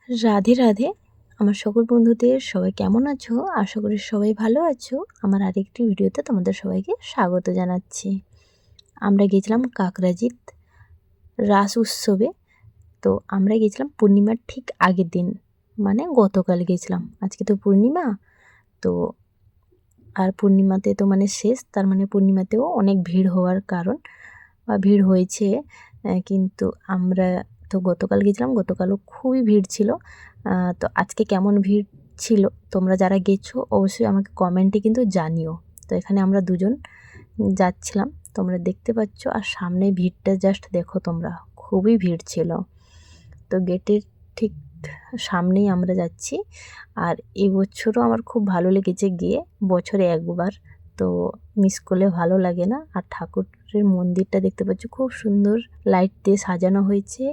রাধে রাধে। আমার সকল বন্ধুদের সবাই কেমন আছো? আশা করি সবাই ভালো আছো। আমার আরেকটি ভিডিওতে তোমাদের সবাইকে স্বাগত জানাচ্ছি। আমরা গিয়েছিলাম কাকরাজিত রাস উৎসবে। তো আমরা গিয়েছিলাম পূর্ণিমার ঠিক আগের দিন, মানে গতকাল গিয়েছিলাম। আজকে তো পূর্ণিমা, তো আর পূর্ণিমাতে তো মানে শেষ, তার মানে পূর্ণিমাতেও অনেক ভিড় হওয়ার কারণ বা ভিড় হয়েছে। কিন্তু আমরা তো গতকাল গেছিলাম, গতকালও খুবই ভিড় ছিল। তো আজকে কেমন ভিড় ছিল তোমরা যারা গেছো অবশ্যই আমাকে কমেন্টে কিন্তু জানিও। তো এখানে আমরা দুজন যাচ্ছিলাম, তোমরা দেখতে পাচ্ছ। আর সামনে ভিড়টা জাস্ট দেখো তোমরা, খুবই ভিড় ছিল। তো গেটের ঠিক সামনেই আমরা যাচ্ছি। আর এবছরও আমার খুব ভালো লেগেছে গিয়ে, বছরে একবার, তো মিস করলে ভালো লাগে না। আর ঠাকুরের মন্দিরটা দেখতে পাচ্ছ খুব সুন্দর লাইট দিয়ে সাজানো হয়েছে।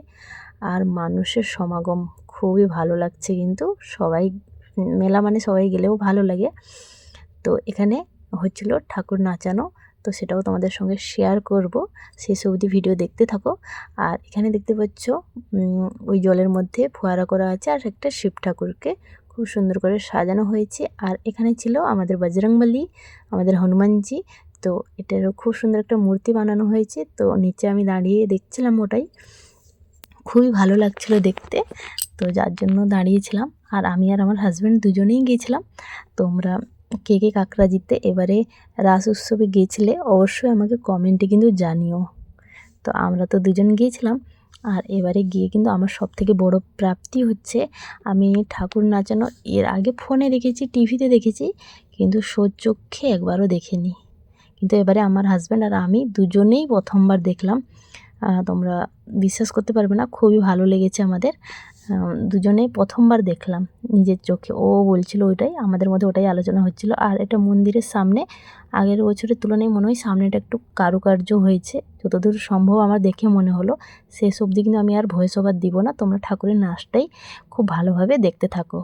আর মানুষের সমাগম খুবই ভালো লাগছে, কিন্তু সবাই মেলা মানে সবাই গেলেও ভালো লাগে। তো এখানে হচ্ছিল ঠাকুর নাচানো, তো সেটাও তোমাদের সঙ্গে শেয়ার করব। শেষ অবধি ভিডিও দেখতে থাকো। আর এখানে দেখতে পাচ্ছ ওই জলের মধ্যে ফোয়ারা করা আছে, আর একটা শিব ঠাকুরকে খুব সুন্দর করে সাজানো হয়েছে। আর এখানে ছিল আমাদের বজরংবলী, আমাদের হনুমানজি। তো এটারও খুব সুন্দর একটা মূর্তি বানানো হয়েছে। তো নিচে আমি দাঁড়িয়ে দেখছিলাম, ওটাই খুবই ভালো লাগছিল দেখতে, তো যার জন্য দাঁড়িয়েছিলাম। আর আমি আর আমার হাজব্যান্ড দুজনেই গিয়েছিলাম। তোমরা কে কে কাকরাজিতে এবারে রাস উৎসবে গিয়েছিলে অবশ্যই আমাকে কমেন্টে কিন্তু জানিও। তো আমরা তো দুজন গিয়েছিলাম। আর এবারে গিয়ে কিন্তু আমার সবথেকে বড় প্রাপ্তি হচ্ছে, আমি ঠাকুর নাচানো এর আগে ফোনে দেখেছি, টিভিতে দেখেছি, কিন্তু সচক্ষে একবারও দেখিনি। কিন্তু এবারে আমার হাজব্যান্ড আর আমি দুজনেই প্রথমবার দেখলাম। তোমরা বিশ্বাস করতে পারবে না, খুবই ভালো লেগেছে আমাদের। দুজনেই প্রথমবার দেখলাম নিজের চোখে। ও বলছিল ওইটাই, আমাদের মধ্যে ওটাই আলোচনা হচ্ছিল। আর এটা মন্দিরের সামনে, আগের বছরের তুলনায় মনে হয় সামনেটা একটু কারুকার্য হয়েছে, যতদূর সম্ভব আমার দেখে মনে হলো। শেষ অবধি কিন্তু আমি আর ভয়েস ওভার দিব না, তোমরা ঠাকুরের নাচটাই খুব ভালোভাবে দেখতে থাকো।